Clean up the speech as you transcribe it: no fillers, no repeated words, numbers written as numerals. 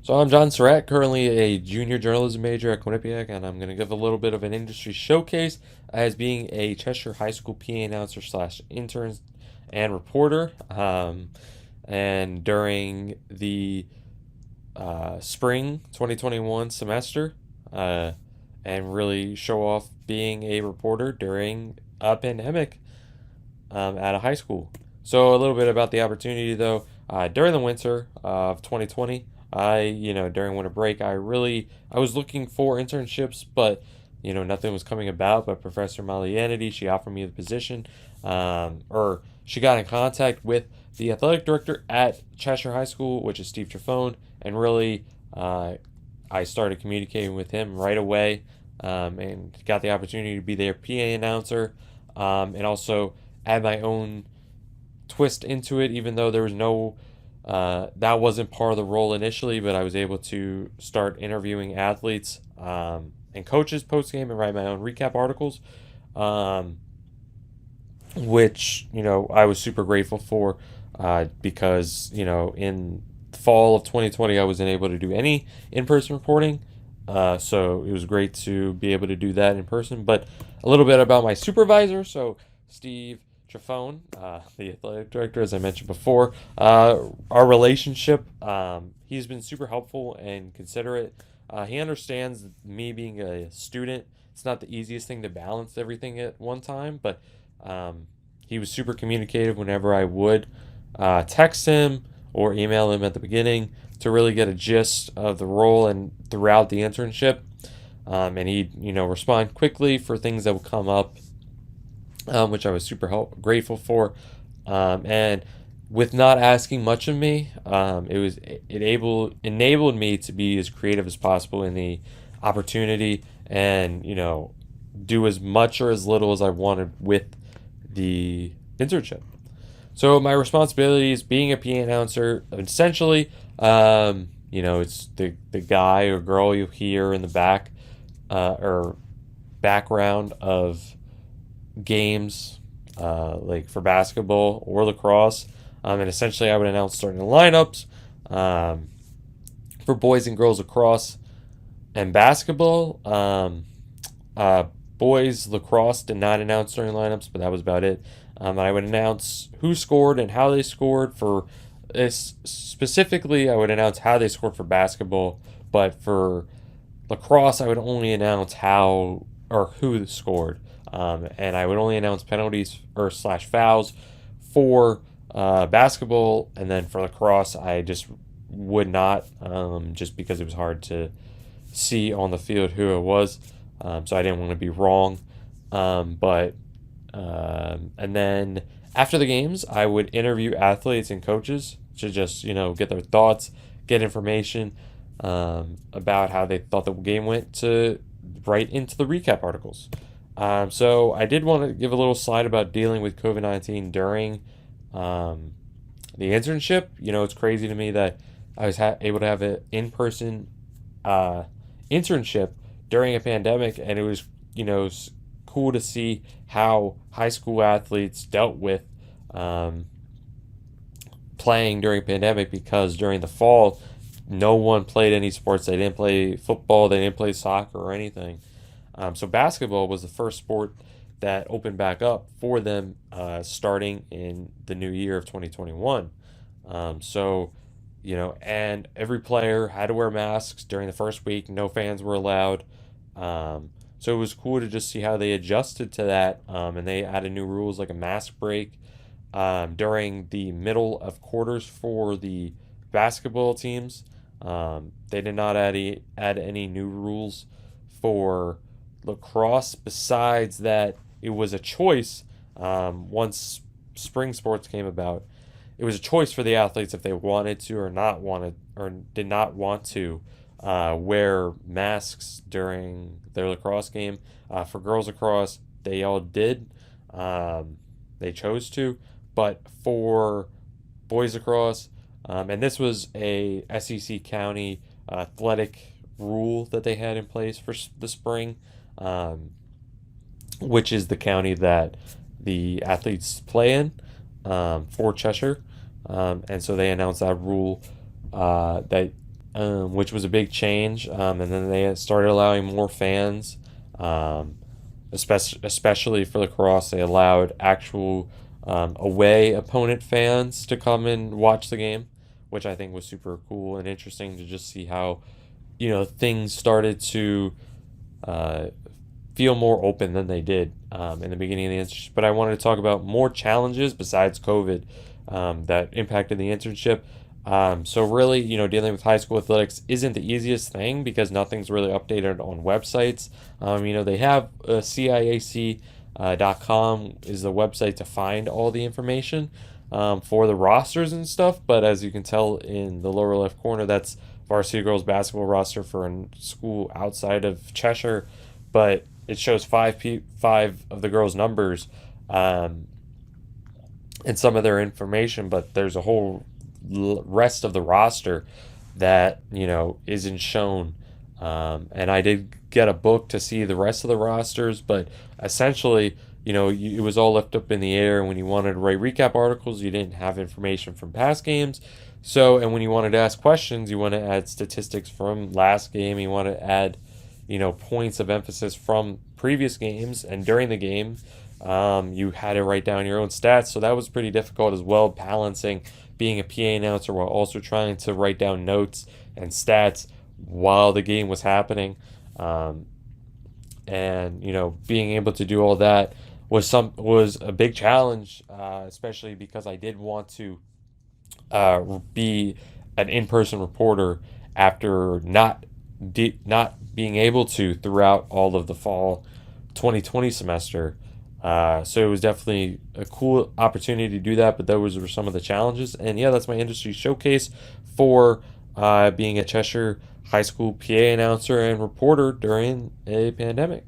So I'm John Surratt, currently a junior journalism major at Quinnipiac, and I'm going to give a little bit of an industry showcase as being a Cheshire High School PA announcer slash intern and reporter. And during the spring 2021 semester, uh, and really show off being a reporter during a pandemic at a high school. So a little bit about the opportunity though. During the winter of 2020, during winter break, I was looking for internships, but nothing was coming about. But Professor Malianity, she offered me the position, or she got in contact with the athletic director at Cheshire High School, which is Steve Trafone, and really, I started communicating with him right away, and got the opportunity to be their PA announcer, and also add my own twist into it, even though there was no that wasn't part of the role initially, but I was able to start interviewing athletes and coaches post game and write my own recap articles, um, which I was super grateful for, because in the fall of 2020 I wasn't able to do any in-person reporting, so it was great to be able to do that in person. But a little bit about my supervisor. So Steve Trafone, the athletic director, as I mentioned before, our relationship, he's been super helpful and considerate. He understands me being a student. It's not the easiest thing to balance everything at one time, but he was super communicative whenever I would text him or email him at the beginning to really get a gist of the role and throughout the internship. And he'd respond quickly for things that would come up, which I was super grateful for. And with not asking much of me, enabled me to be as creative as possible in the opportunity, and do as much or as little as I wanted with the internship. So my responsibilities being a PA announcer, essentially, it's the guy or girl you hear in the back, or background of games, like for basketball or lacrosse. And essentially, I would announce starting lineups, for boys and girls lacrosse and basketball. Boys lacrosse did not announce starting lineups, but that was about it. I would announce who scored and how they scored for this. Specifically, I would announce how they scored for basketball, but for lacrosse, I would only announce how or who scored. And I would only announce penalties or slash fouls for basketball, and then for lacrosse, I just would not, just because it was hard to see on the field who it was. So I didn't want to be wrong. But and then after the games, I would interview athletes and coaches to just get their thoughts, get information about how they thought the game went, to write into the recap articles. So I did want to give a little slide about dealing with COVID-19 during the internship. It's crazy to me that I was able to have an in-person internship during a pandemic, and it was cool to see how high school athletes dealt with playing during a pandemic, because during the fall no one played any sports. They didn't play football, they didn't play soccer or anything. So basketball was the first sport that opened back up for them, starting in the new year of 2021. And every player had to wear masks during the first week. No fans were allowed. So it was cool to just see how they adjusted to that. And they added new rules like a mask break during the middle of quarters for the basketball teams. They did not add any new rules for lacrosse, besides that it was a choice. Once spring sports came about, it was a choice for the athletes if they wanted to or not wanted or did not want to wear masks during their lacrosse game. For girls lacrosse, they all did. They chose to, but for boys lacrosse, and this was a SEC county athletic rule that they had in place for the spring, which is the county that the athletes play in, for Cheshire. And so they announced that rule, that which was a big change. And then they started allowing more fans, um, especially for lacrosse. They allowed actual away opponent fans to come and watch the game, which I think was super cool and interesting to just see how things started to uh, feel more open than they did in the beginning of the internship. But I wanted to talk about more challenges besides COVID that impacted the internship. So really, dealing with high school athletics isn't the easiest thing because nothing's really updated on websites. They have CIAC.com is the website to find all the information for the rosters and stuff. But as you can tell in the lower left corner, that's varsity girls basketball roster for a school outside of Cheshire, but it shows five of the girls' numbers um, and some of their information, but there's a whole rest of the roster that isn't shown. And I did get a book to see the rest of the rosters, but essentially, it was all left up in the air. When you wanted to write recap articles, you didn't have information from past games. So, and when you wanted to ask questions, you want to add statistics from last game. You want to add, points of emphasis from previous games and during the game. You had to write down your own stats, so that was pretty difficult as well, balancing being a PA announcer while also trying to write down notes and stats while the game was happening. And being able to do all that was a big challenge, especially because I did want to be an in-person reporter after not being able to throughout all of the fall 2020 semester. So it was definitely a cool opportunity to do that, but those were some of the challenges. And yeah, that's my industry showcase for being a Cheshire high school PA announcer and reporter during a pandemic.